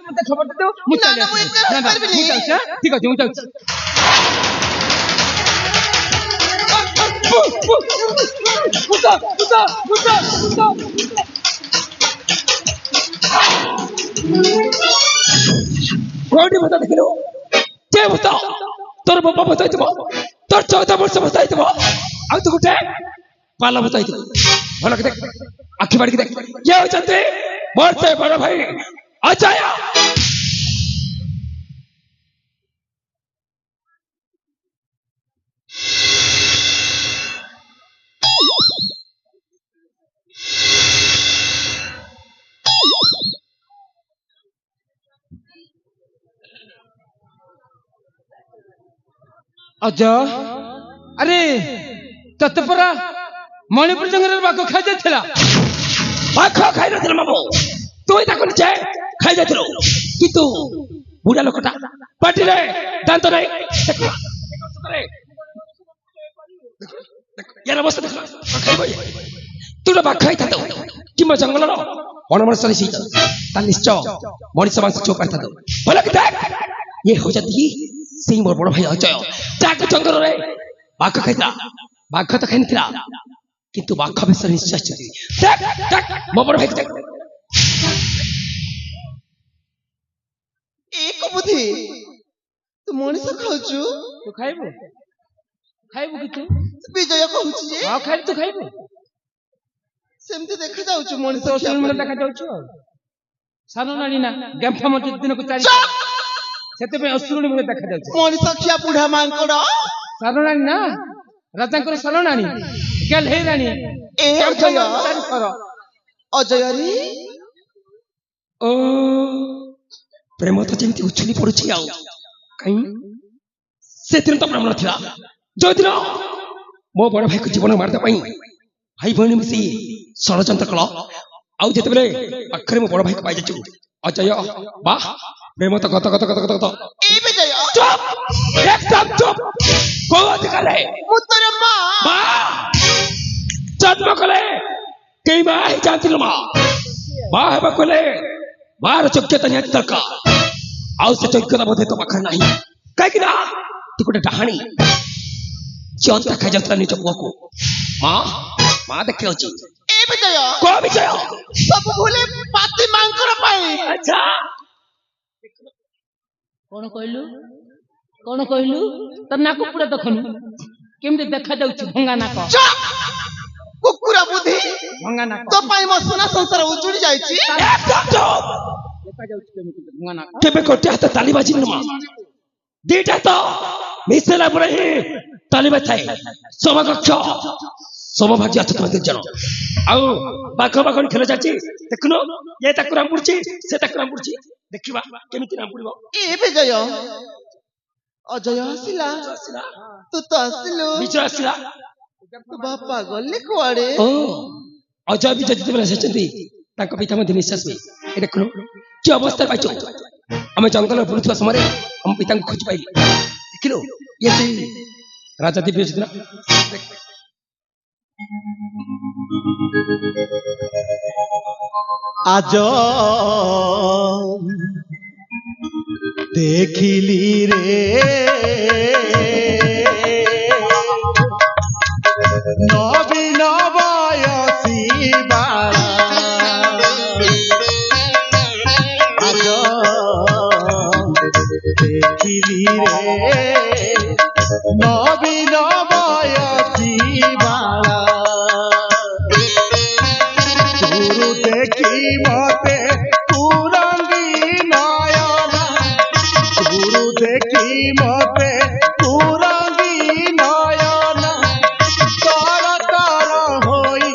मते खबर दे दो मु चले ना ना मु जाउछ ठीक अछि मु जाउछ पुता पुता पुता पुता कोडी बता देखिलो के बता तोर बाबा बताइतबो तोर 14 वर्ष बताइतबो आ तू गुटे पाला बताइतबो भला के देख आखि बाड़ी के देख के होचंती मोर से बड़ भाई अजय अजय अरे तत्परा मणिपुर जंगल बाघ खाई जाइथिला बाघ खाई नथिला मामू तू इता कोन छे खाई जाइथिलो किंतु बुढ़ा लोकटा पाटी रे दांत नहीं देखो करे यार अवस्था देखो खाइबो तू बाघ खाई थातो किमा जंगल रो वनमनसरी सी ता निश्चय मଣିଷ मांस चो पाई थातो भला कि देख ये हो जाती सिंह मोर बड़ भाई अजय जाके जंगल रे बाघ खाइता बाघ तो खाई नथिला किंतु बाघ बेसर निश्चय चली देख देख मो बड़ भाई देख एक बुद्धि तू मनीष खाउछु तू खाइबो खाइबो कि तू विजय कहउछु जे हां खाइ तू खाइबो सेमते देखा जाउछु मनीष तो सुन मन देखा जाउछु सानो नानी ना गंफा मत दिन को चारि सेते पे असुरुणी मन देखा जाउछु मनीष खिया बुढ़ा मांकड़ सानो नानी ना राजा को सानो नानी गेल हे रानी ए अजय चारि कर अजय रे ओ प्रेम तो जेमती उछली पड़ुछि आउ कहीं से दिन तो प्रेम नथिला जो दिन मो बड़ भाई को जीवन मारता पई भाई बहन मिसी षड़यंत्र कल आउ जेते बेले अखरे मो बड़ भाई को पाई जाचु अजय वाह प्रेम तो गत गत गत गत गत ए विजय चुप एकदम चुप को अधिकार है मुतर मां मां जन्म कले कई मां ही जानती लो मां हेबा कले मार योग्यता नियत दरकार आउ से योग्यता बोधे तो पाखर नहीं काहे कि ना तू गोटे डाहाणी जोंता खा जाता निज पुआ को मां मां देखे अछि ए विजय को विजय सब भूले पाती मांकड़ पाई अच्छा कोन कहलु त नाक पुरा देखनु केमते देखा जाउछ भंगा नाक कुकुरा बुद्धि भंगा नाक तो पाई मो सोना संसार उजुड़ी जाईची एकदम चुप देखा जाउछ केमते भंगा नाक केबे कोटे हाथ ताली बाजी नमा दीटा तो मिसेला परे ही ताली बाजाय समकक्ष समभाग्य अच्छा तुम जन आउ बाख बाखन खेल जाची देखनो ये ताकु राम पुरची से ताकु राम पुरची देखिबा केमिति राम पुरबो ए विजय अजय आसिला तू तो आसिलो विजय आसिला तू बापा गल्ले कुआडे ओ अजय विजय जति बेला सेचंती ताको पिता मध्ये निश्वास हुई ए देखनो कि अवस्था पाइचो हमें जंगल में बुलुथवा समय हम पिता को खोज पाइली देखिलो ये से राजा दिव्यजित ना आज देखिली रे नवीन बयसी बाला आज देखिली रे नवीन बयसी बाला तू देखी मते तुरंगी नयना गुरु देखी मते तुरंगी नयना तर तर होई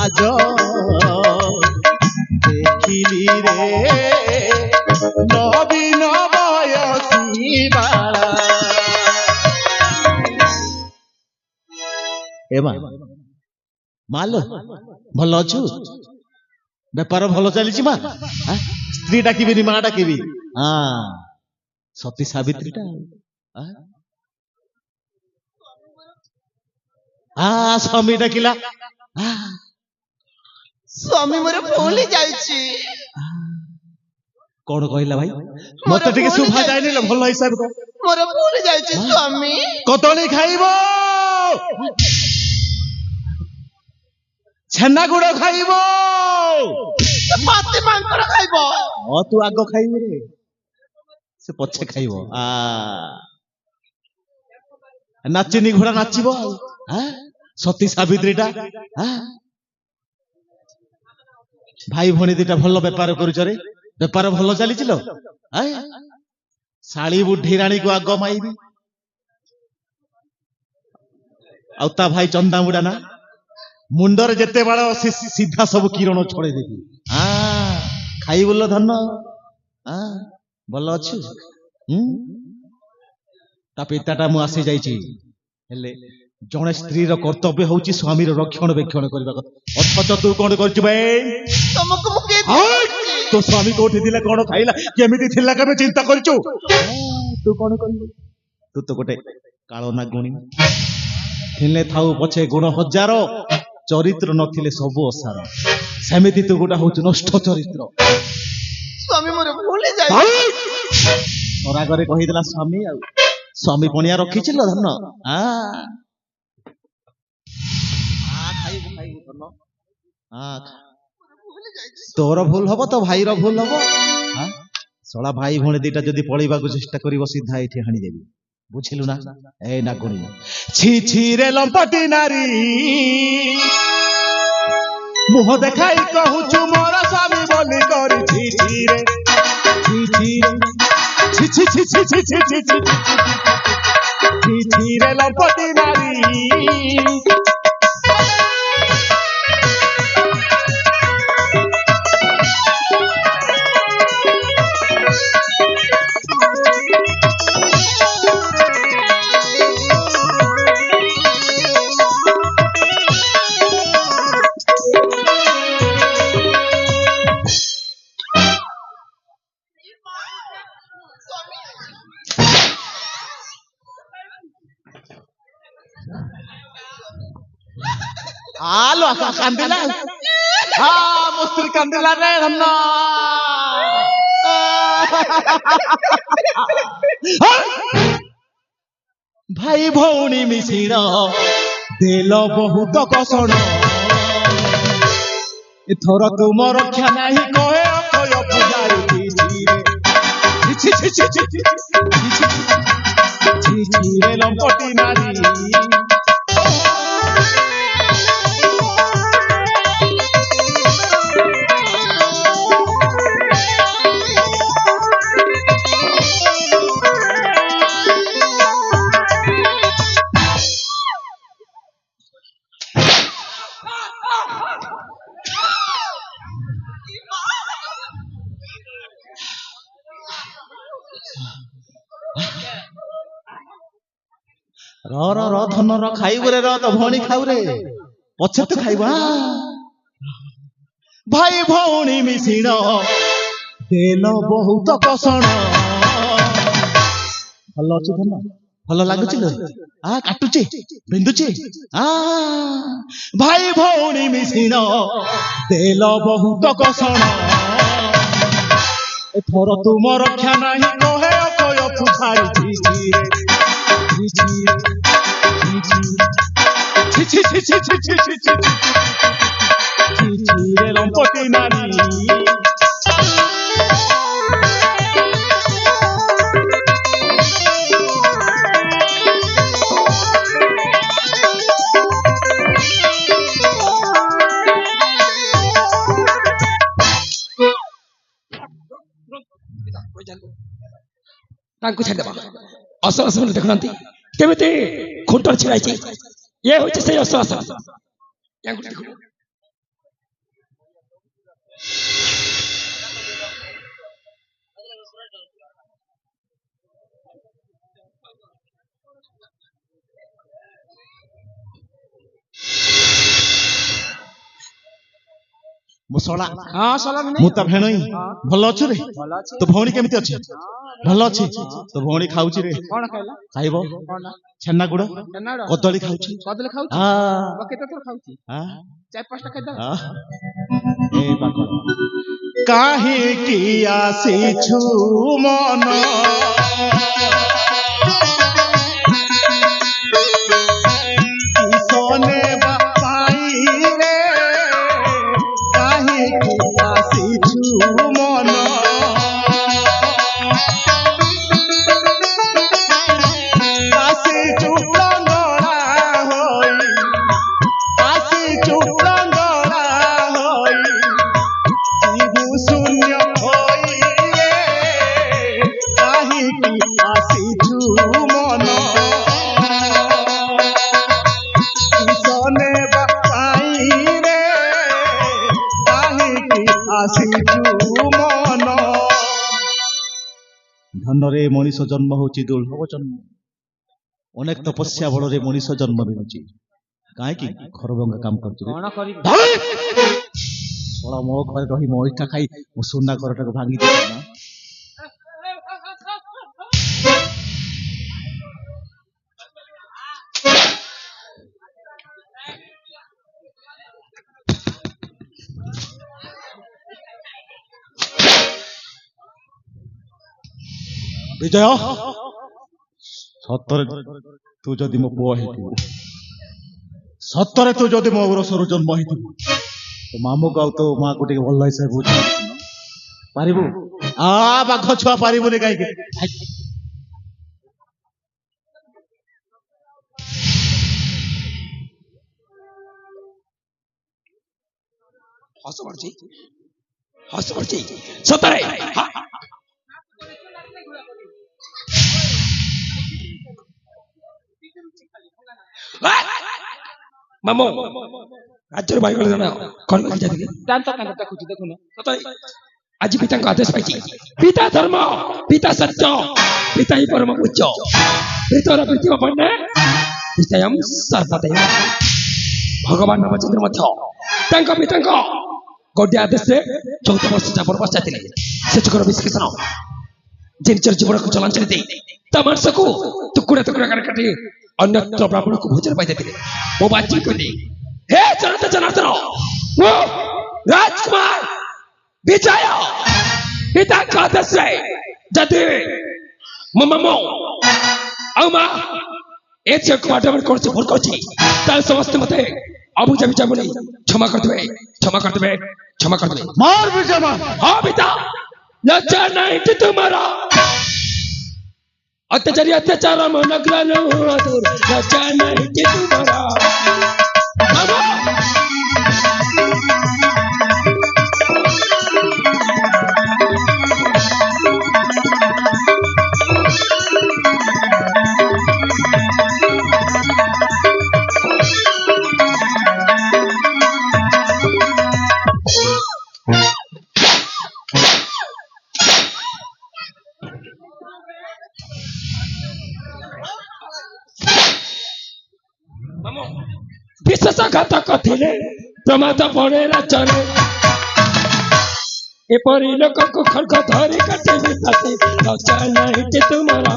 आज देखिली रे नवीन बयसी बाला एमा माल भल अच्छु बेपार भल चली माँ स्त्री डाकिबी माँ डाकिबी हाँ सती सावित्री हाँ स्वामी डाकिला ସ୍ୱାମୀ ମୋର ଭୁଲି ଯାଇଛି। କଣ କହିଲା ଭାଇ? ମତେ ଟିକେ ଶୁଭା ଯାଇନି ଲୋ, ଭଲ ହିସାବ କର। ମୋର ଭୁଲି ଯାଇଛି ସ୍ୱାମୀ। କଦଳୀ ଖାଇବ, ଛେନା ଗୁଡ ଖାଇବ, ପାତି ମାଙ୍କଡ ଖାଇବ। ତୁ ଆଗ ଖାଇବୁ ରେ, ସେ ପଛେ ଖାଇବ। ନାଚିନି ଘୋଡା ନାଚିବ ଆଉ। ସତୀ ସାବିତ୍ରୀଟା ଭାଇ ଭଉଣୀ ଦିଟା ଭଲ ବେପାର କରୁଛ ରେ। ବେପାର ଭଲ ଚାଲିଛି ଲୋ। ଶାଳି ବୁଢୀ ରାଣୀକୁ ଆଗ ମାଇବି, ଆଉ ତା ଭାଇ ଚନ୍ଦା ବୁଡା ନା ମୁଣ୍ଡରେ ଯେତେ ବାଳ ସିଧା ସବୁ କିରଣ ଛଡେଇ ଦେବି। ଖାଇବୁଲ ଧନ, ଭଲ ଅଛୁ। ତା ପିତାଟା ମୁଁ ଆସି ଯାଇଛି, ହେଲେ ଜଣେ ସ୍ତ୍ରୀର କର୍ତ୍ତବ୍ୟ ହଉଛି ସ୍ୱାମୀର ରକ୍ଷଣ ବେକ୍ଷଣ କରିବା କଥା। ଅଥଚ ତୁ କଣ କରୁଛୁ ଭାଇ? ତମକୁ ମୁଁ ତୋ ସ୍ୱାମୀ କୋଉଠି ଥିଲା, କଣ ଖାଇଲା, କେମିତି ଥିଲା, କେବେ ଚିନ୍ତା କରିଛୁ? ତୁ କଣ କରିବୁ? ତୁ ତ ଗୋଟେ କାଳ ନାଗୁଣୀ। ଥିଲେ ଥାଉ ପଛେ ଗୁଣ ହଜାର, ଚରିତ୍ର ନଥିଲେ ସବୁ ଅସାର। ସେମିତି ତୁ ଗୋଟେ ହଉଛୁ ନଷ୍ଟ ଚରିତ୍ର। ସ୍ୱାମୀ ମୋର ଭୁଲି ଯାଇଛି। ରାଗରେ କହିଦେଲା ସ୍ୱାମୀ, ଆଉ ସ୍ୱାମୀ ପଣିଆ ରଖିଛି ଲୋ ଧନ। ତୋର ଭୁଲ ହବ, ତୋ ଭାଇର ଭୁଲ ହବ। ଶଳା ଭାଇ ଭଉଣୀ ଦିଟା ଯଦି ପଳେଇବାକୁ ଚେଷ୍ଟା କରିବ, ସିଧା ଏଇଠି ହାଣିଦେବି, ବୁଝିଲୁ ନା? ଏ ନାଗୁଣୀ, ଛି ଛି ରେ ଲମ୍ପଟି ନାରୀ, ମୁହଁ ଦେଖାଇ କହୁଛୁ ମୋର ସ୍ୱାମୀ ବୋଲି କରି। ଛି ଛି ରେ, ଛି ଛି ଛି ଛି ଛି ଛି ଛି ଛି ଛି ଛି ଛି ଛି ରେ ଲମ୍ପଟି ନାରୀ। ଆଲୋ କାନ୍ଦିଲା, ମୋ ସ୍ତ୍ରୀ କାନ୍ଦିଲା ରେ ଧନ। ଭାଇ ଭଉଣୀ ମିଶିଣ ଦେଲ ବହୁତ କଷଣ, ଏଥର ତୁମ ରକ୍ଷା ନାହିଁ କହେ ଅକ୍ଷୟ ପୂଜାରୀ। ରେ ଲମ୍ପଟି ନାରୀ। ର ଧନ ର ଖାଇବୁ ରେ, ତ ଭଉଣୀ ଖାଉ ରେ, ପଛେ ତୁ ଖାଇବୁ। ଭାଇ ଭଉଣୀ ମିଶିଣ ଦେଲ ବହୁତ କଷଣ। ଭଲ ଅଛୁ ଧନ? ଭଲ ଲାଗୁଛି ଲୋ? କାଟୁଛି, ବିନ୍ଧୁଛି? ଭାଇ ଭଉଣୀ ମିଶିଣ ଦେଲ ବହୁତ କଷଣ, ଏଥର ତୁମ ରକ୍ଷା ନାହିଁ କହେ ଅକ୍ଷୟ ପୂଜାରୀ। ଲମ୍ପଟି ନାରୀ। ତାଙ୍କୁ ଛାଡ଼ିଦେବା। ଅସଲ ଅସଲ ଦେଖୁନାହାନ୍ତି କେମିତି ଖୁଣ୍ଟରେ ଛିଡ଼ା ହେଇଛି। ଇଏ ହଉଛି ସେଇ ଅସଲ ଅସଲ। ମୁଁ ତା ଭେଣଇ। ଭଲ ଅଛୁ ରେ? ତୋ ଭଉଣୀ କେମିତି ଅଛି? ଭଲ ଅଛି। ତୋ ଭଉଣୀ ଖାଉଛି ରେ? ଖାଇବ ଛେନା ଗୁଡ, କଦଳୀ ଖାଉଛି। କଦଳୀ ଖାଉଛି? କେତେ ଥର ଖାଉଛି? 4-5ଟା ଖାଇଦବା। ଏ ପାଖ କାହିଁକି ଆସିଛୁ ମନ କିସନେ ବାପାଇ ରେ କାହିଁକି ଆସିଛୁ ମନ ଆସିଛୁ ଲଙ୍ଗଳା ହୋଇ ଆସିଛୁ ଲଙ୍ଗଳା ହୋଇ ଯିବୁ ଶୂନ୍ୟ ହୋଇ ରେ କାହିଁକି ଆସିଛୁ ମନ କିସନେ ବାପାଇ ରେ କାହିଁକି ଆସିଛୁ ମନ ଧନରେ ମଣିଷ ଜନ୍ମ ହଉଛି ଦୁର୍ଲଭ ଜନ୍ମ ଅନେକ ତପସ୍ୟା ବଳରେ ମଣିଷ ଜନ୍ମ ମିଳୁଛି କାହିଁକି ଘର ଭଙ୍ଗା କାମ କରୁଛୁ ମୋ ଘରେ ରହି ମୋ ଇଚ୍ଛା ଖାଇ ମୋ ସୁନା ଘରଟାକୁ ଭାଙ୍ଗି ଦେବି ନା ବିଜୟ ସତରେ ତୁ ଯଦି ମୋ ପୁଅ ହେଇଥିବୁ ସତରେ ତୁ ଯଦି ମୋ ଉରସରୁ ଜନ୍ମ ହେଇଥିବୁ ତୋ ମାମୁକୁ ଆଉ ତୋ ମାଆକୁ ଟିକେ ଭଲ ହିସାବରେ ବୁଝିପାରିବୁ ପାରିବୁ ବାଘ ଛୁଆ ପାରିବୁନି କାହିଁକି ହସ ପଡୁଛି ସତରେ ମାମୁ ରାଜ୍ୟର ବାଇଗଣ ଜଣ କଣ କରି ଯାଇଥିଲେ ଆଜି ପିତାଙ୍କ ଆଦେଶ ପାଇଛି ପିତା ଧର୍ମ ପିତା ସତ୍ୟ ପିତା ହିଁ ପରମ ପୂଜ୍ୟ ପିତାର ପ୍ରୀତିମ ପଣ୍ଡେ ପିତାୟମ୍ ସର୍ବଦେବ ଭଗବାନ ରାମଚନ୍ଦ୍ର ମଧ୍ୟ ତାଙ୍କ ପିତାଙ୍କ ଗୋଟିଏ ଆଦେଶରେ 14 ବର୍ଷ ଯାବନ ପଶ୍ଚାଥିଲେ ସେଚକର ବିଶ୍ଲେଷଣ ଯେ ନିଜର ଜୀବନକୁ ଚଳାଞ୍ଚଳି ଦେଇ ତା ମାଂସକୁ ଟୁକୁଡ଼ା ଟୁକୁଡ଼ା କରି କାଟି ଅନ୍ୟତ୍ର ବ୍ରାହ୍ମଣକୁ ଭୋଜନ ପାଇ ଦେଇଥିଲେ ମୋ ବାଜି କହିଲି ହେ ଜନାର୍ଦ୍ଦନ ମୁଁ ରାଜକୁମାର ବିଜୟ ପିତାଙ୍କ ଆଦେଶରେ ଯଦି ମୋ ମାମୁଁ ଆଉ ମା ଏ ଝିଅକୁ ବାଟବଟ କରୁଛି ଭୁଲ କରୁଛି ତାହେଲେ ସମସ୍ତେ ମତେ ଅବୁଝା ବିଜା ବୋଲି କ୍ଷମା କରିଦେବେ ହଁ ପିତା ଲଜ୍ଜା ନାହିଁ ତୁମର अत्याचारी अत्याचार मन ग्रहण लज्जा नहीं तुम्हारा विश्वासघातक थे प्रमाद पड़े राजरे एपरी लोक को खड़ग धरी काटे लज्जा नहीं तुम्हारा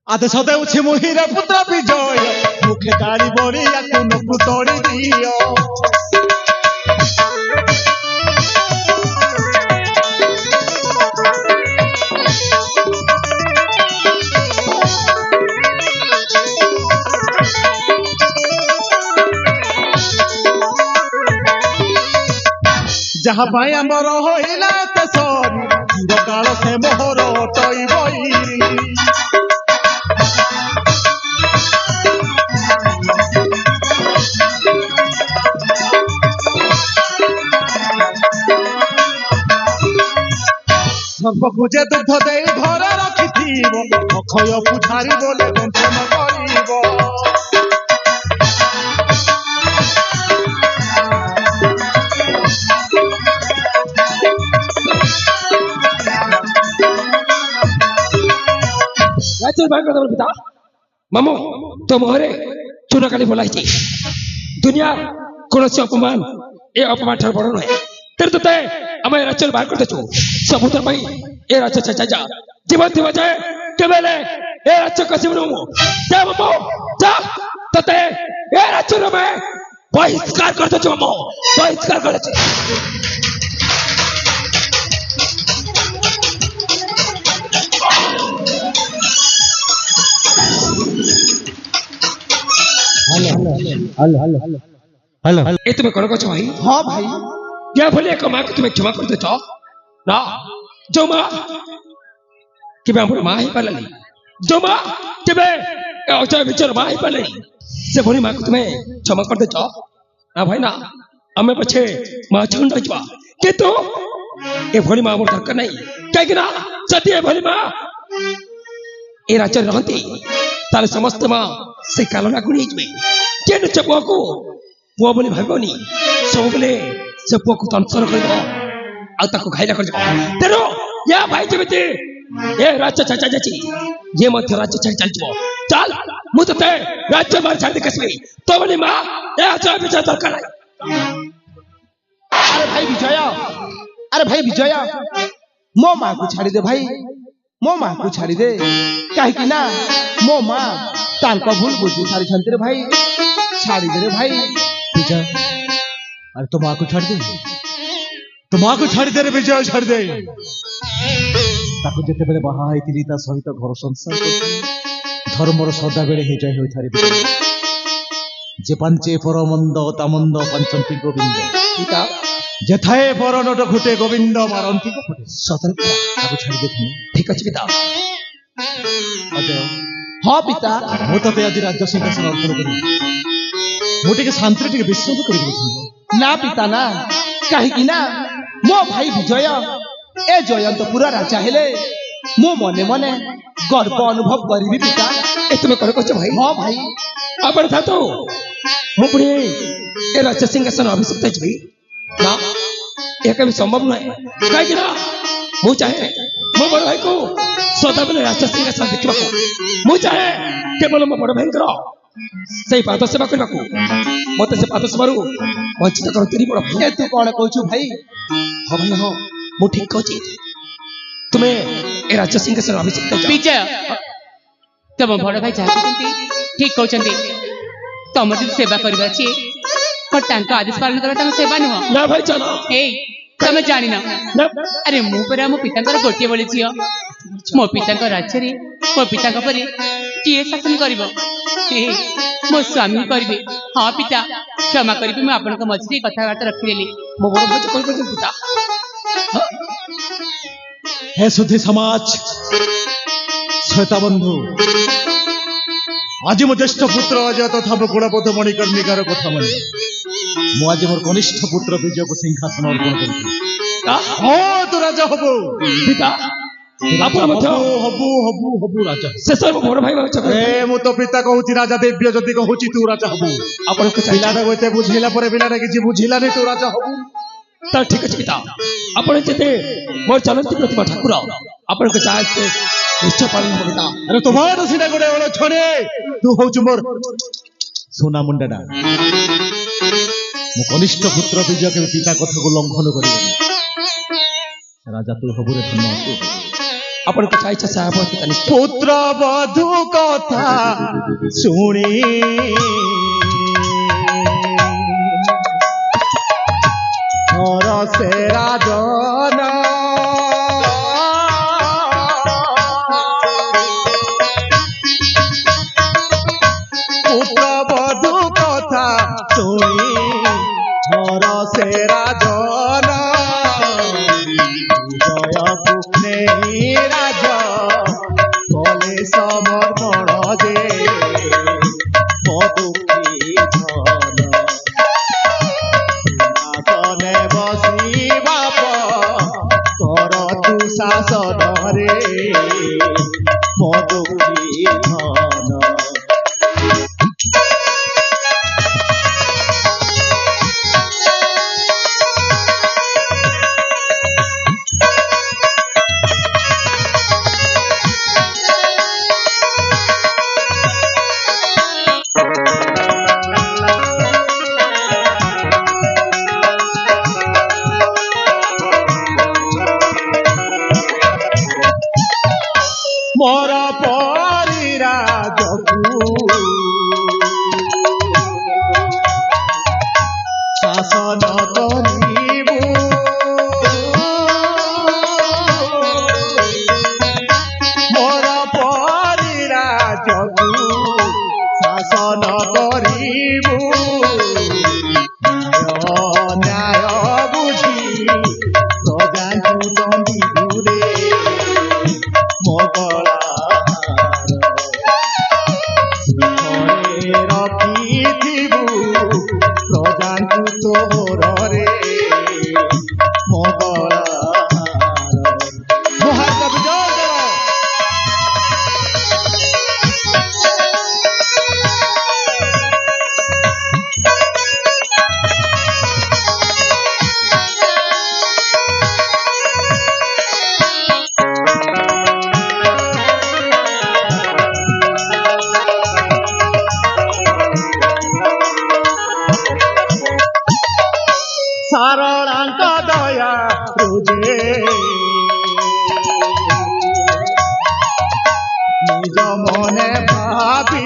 आदेश देउछि मुहिर पुत्र विजय मुखे गाड़ी बड़ी याकु नकु तोड़ी दियो जहाँ पाई आमर होइला तेसरी चिरकाल से मोहर टइबई सर्वभुजे दुग्ध दे घर रखिथिबो अक्षय पुजारी बोले बंधन करिबो ରାଜ୍ୟ ବାହାର କରିଦେବ ପିତା ମାମୁ ତୋ ମୁହଁରେ ଚୂନ କାଲି ବୋଲାଇଛି ଦୁନିଆ କୌଣସି ଅପମାନ ଏ ଅପମାନ ଠାରୁ ବଡ ନୁହେଁ ତେଣୁ ତୋତେ ଆମେ ଏ ରାଜ୍ୟରୁ ବାହାର କରିଦେଛୁ ସବୁଥର ପାଇଁ ଏ ରାଜ୍ୟ ଯା ଜୀବନ ଥିବ ଯେ କେବେ ହେଲେ ଏ ରାଜ୍ୟ କସିବୁନୁ ଯା ମାମୁ ଯା ତୋତେ ଏ ରାଜ୍ୟରୁ ଆମେ ବହିଷ୍କାର କରିଦେଛୁ ମାମୁ ବହିଷ୍କାର କରିଦେଛୁ हेलो ए तुम्हें कौन कहो भाई हाँ भाई क्या बोले एक माँ को तुम्हें क्षमा कर देता ना जो माँ कि मैं अपनी माँ ही पालनी जो माँ कि मैं अचार विचार माँ ही पालनी से बोली माँ को तुम्हें क्षमा कर देता ना भाई ना हमें पछे माँ छून रचवा कि तो ये भोली माँ मोर दरकार नहीं क्या कि ना सती है भोली माँ ये राज्य रहती ताले समस्त माँ से कालना गुणी में क्या न चपुआ को पुआ बोली भागोनी सब बोले से पुआ को तंत्र कर दो आ ताको घायला कर दो तेरो या भाई जेमिति ए राज्य चाचा जाची ये मध्य राज्य छाड़ चल जबो चल मु तते राज्य मार छाड़ दे कसबी तो बोली मां ए आचार विचार दरकार नहीं अरे भाई विजय मो माँ को छाड़ी दे भाई मो माँ को छाड़ी दे कहीं ना मो माँ तांका भूल बुझी सारी छंते रे भाई छाड़ी दे रे भाई विजय अरे तो माँ को छाड़ दे तो माँ को छाड़ दे रे विजय छाड़ दे ताको जेते बेले बाहा होइतिली ता सहित घर संसार करती धर्मर सदा बेले हे जाय होई थारी विजय जे पंचे परमंद तामंद पंचंती गोविंद पिता जेथाए परनट घुटे गोविंद मारंती को फुटे स्वतंत्र ताको छाड़ दे तुम ठीक अछि पिता अजय हाँ पिता मु तते आज राज्य सिंहासन अर्पण करी मु टिके शांति टिके विश्राम करी ना पिता ना कहीं ना मो भाई विजय ए जयंत पूरा राजा हेले मो मने मने गर्व अनुभव करी पिता ए तुम्हें कौन कहो भाई हाँ भाई आपण था तो मु पुणी ए राज्य सिंहासन अभिषिक्त छी ना ये कभी संभव नहीं काहे कि ना मु चाहे मो बड़ भाई को सदा बेले राज्य सिंहासन देखबा को मु चाहे केवल मो बड़ भाई करो सही पाद सेवा करबा को मते से पाद सेवा रु वंचित कर तेरी बड़ भाई ए तू कौन कहू भाई हो भाई हो मु ठीक कहछी तुम्हें ए राज्य सिंहासन अभिषिक्त छी विजय तम बड़ भाई जहाँ कहते ठीक कहते तुम जो सेवा करवा ची आदेश पालन करवा सेवा नुह ना भाई चलो ए तुम जानी ना ना अरे मु परा मो पिता गोटे बोली झील मो पिता राज्य रे मो पिता पर किए शासन कर मो स्वामी करेंगे हाँ पिता क्षमा करी मुझे आपण मझे कथबार्ता रखिदेली मो बड़ भाई कोन कोन पिता हे सुधी समाज श्वेता बंधु आज मो ज्येष्ठ पुत्र अजय तथा गुणबोध मणिकर्णिकार कथा मन मु आज मोर कनिष्ठ पुत्र विजय को सिंहासन अर्पण करती हाँ तू राजा हबो पिता आपण मध्य हबु हबु हबु राजा शेष मो बड़ भाई बाच ए मु तो पिता कहूची राजा दिव्य जति कहूची तू राजा हबु आपण को चाहिए पिलाटा गोते बुझिला परे पिलाटा किछि बुझिला नै तू राजा हबु तो ठीक अछि पिता आपण जेते मोर चलंती प्रतिमा ठाकुर आपण को चाहे निश्चय पालन पिता अरे तुम्हार सिना गोडे ओलो छने तू होउछु मोर सोना मुंडाडा मो कनिष्ठ पुत्र विजय के पिता कथा को लंघन करिबनी राजा तू हबुरे धन्य तू आपण को चाहे साहब पिता निश्चय पुत्र बधू कथा सुनी और से राजन पुत्र बधू कथा सुनी और से राजन जय कुने राज कले समर्पण दे मधुकी धन सिंहासने बसी बाप कर तू शासन रे मधुकी धन ମୋର ପରିରାଜକୁ ଶାସନ କରିବୁ ମୋର ପରିରାଜକୁ ଶାସନ କରିବୁ ନ୍ୟାୟ ବୁଝି ପ୍ରଜାଙ୍କୁ ଦଣ୍ଡିବୁରେ ମଙ୍ଗଳା ରଖିଥିବୁ ପ୍ରଜାଙ୍କୁ ତୋରରେ ମଙ୍ଗଳା ମହାକବି ଜୟ ଦେବ। ସାରଳାଙ୍କ ଦୟା ରୁଜେ ନିଜ ମନେ ଭାବି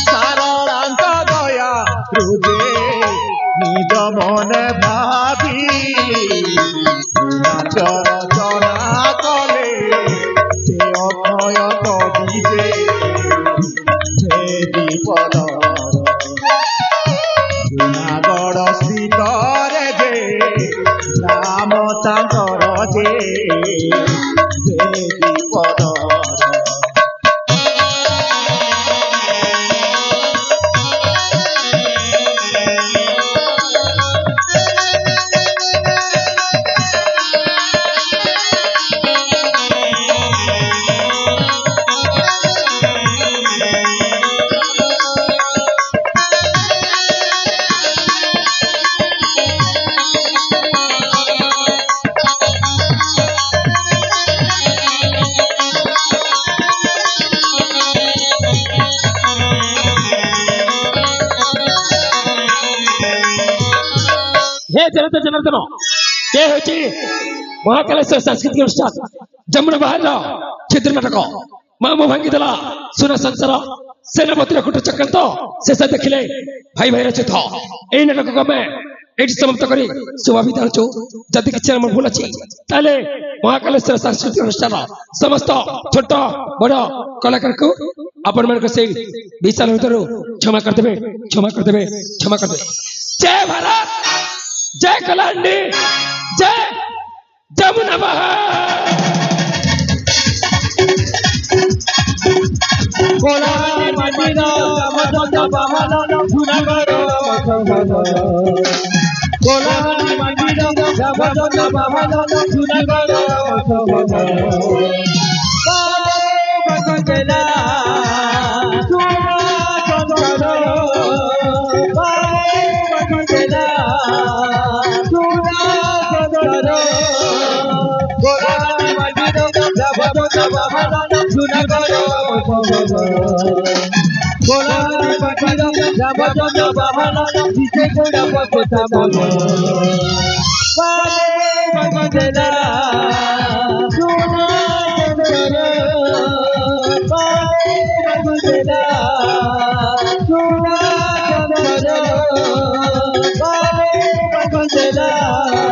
ସାରଳାଙ୍କ ଦୟା ରୁଜେ ନିଜ ମନେ ଭାବି ନାଚ ରଚନା କଲେ ସେ ଅକ୍ଷୟ କବିରେ ଜୁନାଗଡ଼ ସ୍ଥିତରେ ଯେ ରାମ ତାଙ୍କର ଯେ ବିପଦ हे जनता जनार्दन ये होची महाकालेश्वर सांस्कृतिक अनुष्ठान जमुना बाहर छिद्र नाटक मामू भांगी देला सुना संसार सेनापतिर कुट चक्रांत शेष देखिले भाई भाई रचित এই নাটক আমি এটি সমাপ্ত করি শুভাবিত হচ্ছু যদি কিছু আমার ভুল আছে তাহলে মহাকালেশ্বর সাংস্কৃতিক অনুষ্ঠান সমস্ত ছোট বড় কলাকারকে আপনার সেই বিশাল ভিতর ক্ষমা করে দেবে জয় ভারত जय कलांडी जय जमुना बहार कोलानी मंदिरा जमजोत बहाना जुनागढ़ कोलानी मंदिरा जमजोत बहाना जुनागढ़ बगंजला Bye.